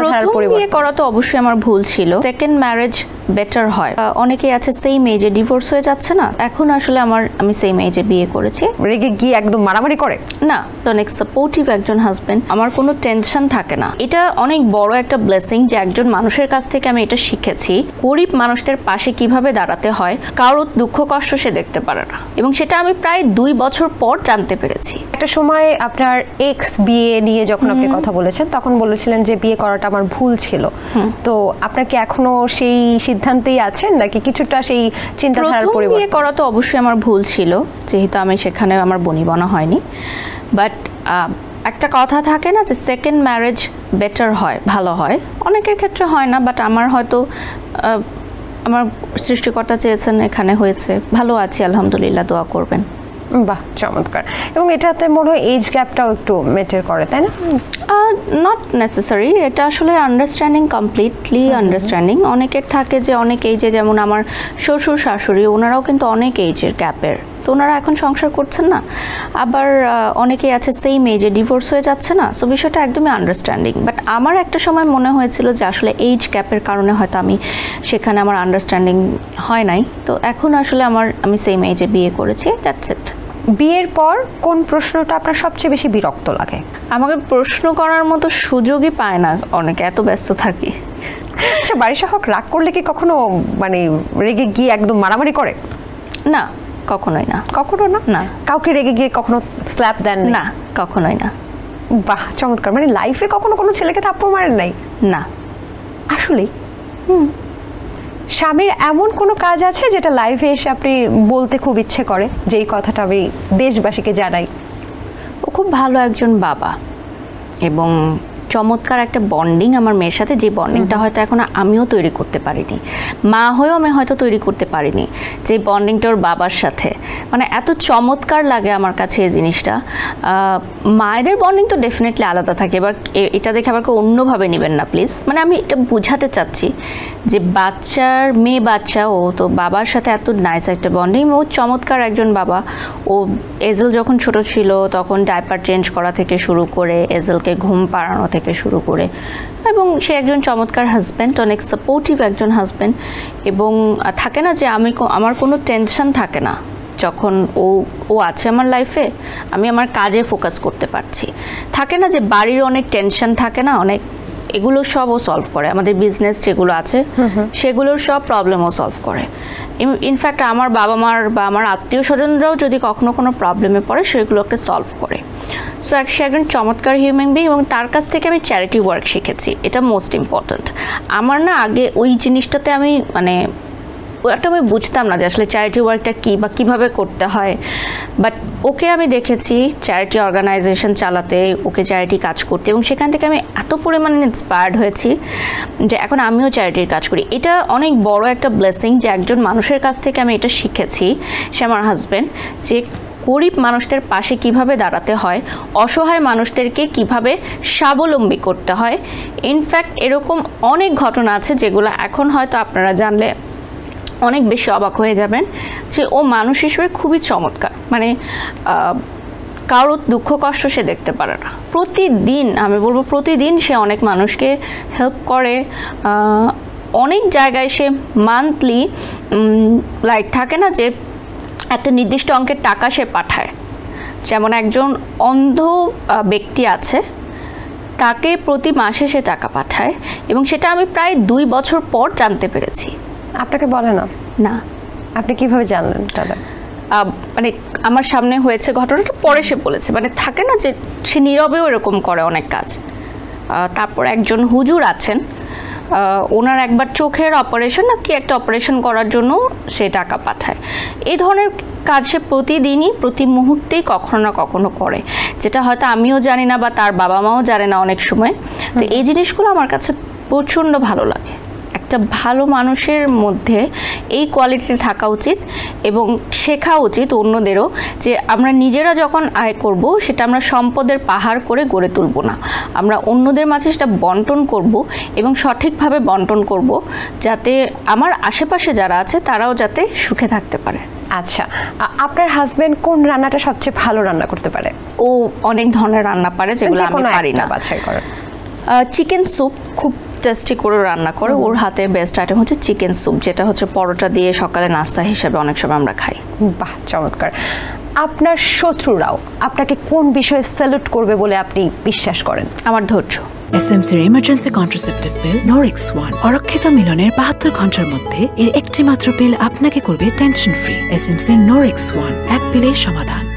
চিন্তাধারার পরিবর্তন? বিয়ে করা তো অবশ্যই আমার ভুল ছিল। সেকেন্ড ম্যারেজ বেটার হয়। অনেকেই আছে সেম এজে ডিভোর্স হয়ে যাচ্ছে না, এখন আসলে আমি সেম এজে বিয়ে করেছি। রেগে গিয়ে একদম মারামারি করে না, অনেক সাপোর্টিভ একজন হাজবেন্ড, আমার কোনো টেনশন থাকে না। এটা অনেক বড় একটা ব্লেসিং যে একজন মানুষের কাছ থেকে আমি এটা শিখেছি, গরিব মানুষদের পাশে কিভাবে দাঁড়াতে হয়, কারোর দুঃখ কষ্ট সে দেখতে পারে না, এবং সেটা আমি প্রায় 2 বছর পর জানতে পেরেছি। একটা সময় আপনার এক্স বিয়ে নিয়ে যখন আপনি কথা বলেছেন তখন বলেছিলেন যে বিয়ে করাটা আমার ভুল ছিল, তো আপনার কি এখনো সেই সিদ্ধান্তেই আছেন নাকি কিছুটা সেই চিন্তাধারার পরিবর্তন? বিয়ে করা তো অবশ্যই আমার ভুল ছিল, যেহেতু আমি সেখানে আমার বনিবনা হয়নি। বাট একটা কথা থাকে না যে সেকেন্ড ম্যারেজ বেটার হয়, ভালো হয়। অনেকের ক্ষেত্রে হয় না, বাট আমার হয়তো আমার সৃষ্টিকর্তা চেয়েছেন, এখানে হয়েছে, ভালো আছি আলহামদুলিল্লাহ, দোয়া করবেন। বাহ, চমৎকার। এবং এটাতে মনে হয় এজ গ্যাপটাও একটু ম্যাটার করে, তাই না? নট নেসেসারি, এটা আসলে আন্ডারস্ট্যান্ডিং, কমপ্লিটলি আন্ডারস্ট্যান্ডিং। অনেকের থাকে যে অনেক এইজে, যেমন আমার শ্বশুর শাশুড়ি, ওনারাও কিন্তু অনেক এইজের গ্যাপের, তো ওনারা এখন সংসার করছেন না। আবার অনেকেই আছে সেম এজে ডিভোর্স হয়ে যাচ্ছে না, সো বিষয়টা একদমই আন্ডারস্ট্যান্ডিং। বাট আমার একটা সময় মনে হয়েছিল যে আসলে এইজ গ্যাপের কারণে হয়তো আমি সেখানে আমার আন্ডারস্ট্যান্ডিং হয় নাই, তো এখন আসলে আমি সেম এজে বিয়ে করেছি, দ্যাটস ইট। বিয়ের পর কোন প্রশ্নটা আপনার সবচেয়ে বেশি বিরক্ত লাগে? আমাকে প্রশ্ন করার মতো সুযোগই পায় না, অনেকে, এত ব্যস্ত থাকি। আচ্ছা, বাড়ির সহক রাগ করলে কি কখনো মানে রেগে গিয়ে একদম মারামারি করে? না, কখনোই না। কখনো না? না। কাউকে রেগে গিয়ে কখনো স্ল্যাপ দেন? না, কখনোই না। বাহ, চমৎকার। মানে লাইফে কখনো কোনো ছেলেকে থাপ্পড় মারেন নাই? না। আসলেই? স্বামীর এমন কোনো কাজ আছে যেটা লাইভে এসে আপনি বলতে খুব ইচ্ছে করে, যেই কথাটা আমি দেশবাসীকে জানাই? ও খুব ভালো একজন বাবা, এবং চমৎকার একটা বন্ডিং আমার মেয়ের সাথে, যে বন্ডিংটা হয়তো এখন আমিও তৈরি করতে পারিনি, মা হয়েও আমি হয়তো তৈরি করতে পারিনি, যে বন্ডিংটা ওর বাবার সাথে, মানে এত চমৎকার লাগে আমার কাছে এই জিনিসটা। মায়েদের বন্ডিং তো ডেফিনেটলি আলাদা থাকে, এবার এটা দেখে আবার কেউ অন্যভাবে নেবেন না প্লিজ। মানে আমি এটা বোঝাতে চাচ্ছি যে মেয়ে বাচ্চা, ও তো বাবার সাথে এত নাইস একটা বন্ডিং, ও চমৎকার একজন বাবা। ও এজেল যখন ছোট ছিল তখন ডাইপার চেঞ্জ করা থেকে শুরু করে, এজেলকে ঘুম পাড়ানো থেকে শুরু করে, এবং সে একজন চমৎকার হাজব্যান্ড, অনেক সাপোর্টিভ একজন হাজব্যান্ড। এবং থাকে না যে আমার কোনো টেনশন থাকে না যখন ও আছে আমার লাইফে, আমি আমার কাজে ফোকাস করতে পারছি। থাকে না যে বাড়ির অনেক টেনশন থাকে না, অনেক, এগুলো সব ও সলভ করে। আমাদের বিজনেস যেগুলো আছে সেগুলোর সব প্রবলেমও সলভ করে। ইনফ্যাক্ট আমার বাবা মার বা আমার আত্মীয় স্বজনরাও যদি কখনো কোনো প্রবলেমে পড়ে সেগুলোকে সলভ করে। সো সে একজন চমৎকার হিউম্যান বিং, এবং তার কাছ থেকে আমি চ্যারিটি ওয়ার্ক শিখেছি, এটা মোস্ট ইম্পর্ট্যান্ট। আমার না আগে ওই জিনিসটাতে আমি ওটা আমি বুঝতাম না যে আসলে চ্যারিটি ওয়ার্কটা কী বা কীভাবে করতে হয়। বাট ওকে আমি দেখেছি চ্যারিটি অর্গানাইজেশন চালাতে, ওকে চ্যারিটি কাজ করতে, এবং সেখান থেকে আমি এত পরিমাণে ইন্সপায়ার্ড হয়েছি যে এখন আমিও চ্যারিটির কাজ করি। এটা অনেক বড় একটা ব্লেসিং যে একজন মানুষের কাছ থেকে আমি এটা শিখেছি, সে আমার হাজব্যান্ড, যে গরিব মানুষদের পাশে কিভাবে দাঁড়াতে হয়, অসহায় মানুষদেরকে কিভাবে স্বাবলম্বী করতে হয়। ইনফ্যাক্ট এরকম অনেক ঘটনা আছে যেগুলো এখন হয়তো আপনারা জানলে অনেক বেশি অবাক হয়ে যাবেন, যে ও মানুষ হিসেবে খুবই চমৎকার। মানে কারোর দুঃখ কষ্ট সে দেখতে পারে না। প্রতিদিন, আমি বলবো প্রতিদিন সে অনেক মানুষকে হেল্প করে। অনেক জায়গায় সে মান্থলি লাইক থাকে না যে একটা নির্দিষ্ট অঙ্কের টাকা সে পাঠায়। যেমন একজন অন্ধ ব্যক্তি আছে, তাকে প্রতি মাসে সে টাকা পাঠায়, এবং সেটা আমি প্রায় 2 বছর পর জানতে পেরেছি। আপনাকে বলে না? না। আপনি কিভাবে জানলেন দাদা? মানে আমার সামনে হয়েছে ঘটনাটা, পরে সে বলেছে। মানে থাকে না যে সে নীরবেও এরকম করে অনেক কাজ। তারপর একজন হুজুর আছেন, ওনার একবার চোখের অপারেশন না কি একটা অপারেশন করার জন্য সে টাকা পাঠায়। এই ধরনের কাজ সে প্রতিদিনই, প্রতি মুহূর্তেই কখনো না কখনো করে, যেটা হয়তো আমিও জানি না বা তার বাবা মাও জানে না অনেক সময়। তো এই জিনিসগুলো আমার কাছে প্রচণ্ড ভালো লাগে। একটা ভালো মানুষের মধ্যে এই কোয়ালিটি থাকা উচিত, এবং শেখা উচিত অন্যদেরও যে আমরা নিজেরা যখন আয় করব সেটা আমরা সম্পদের পাহাড় করে গড়ে তুলব না, আমরা অন্যদের মাঝে সেটা বন্টন করব, এবং সঠিকভাবে বন্টন করব, যাতে আমার আশেপাশে যারা আছে তারাও যাতে সুখে থাকতে পারে। আচ্ছা, আপনার হাজবেন্ড কোন রান্নাটা সবচেয়ে ভালো রান্না করতে পারে? ও অনেক ধরনের রান্না পারে যেগুলো আমি পারি না। বাছাই করেন? চিকেন স্যুপ খুব টেস্টি করে রান্না করে। ওর হাতের বেস্ট আইটেম হচ্ছে চিকেন স্যুপ, যেটা হচ্ছে পরোটা দিয়ে সকালে নাস্তা হিসেবে অনেক সময় আমরা খাই। বাহ, চমৎকার। আপনার শত্রুরাও আপনাকে কোন বিষয়ে স্যালুট করবে বলে আপনি বিশ্বাস করেন? আমার ধৈর্য। এসএমসির emergency contraceptive pill Norix one অরক্ষিত মিলনের 72 ঘন্টার মধ্যে এর একটি মাত্র পিল আপনাকে করবে টেনশন ফ্রি। এসএমসির নোরিক্স ওয়ান, এক পিলের সমাধান।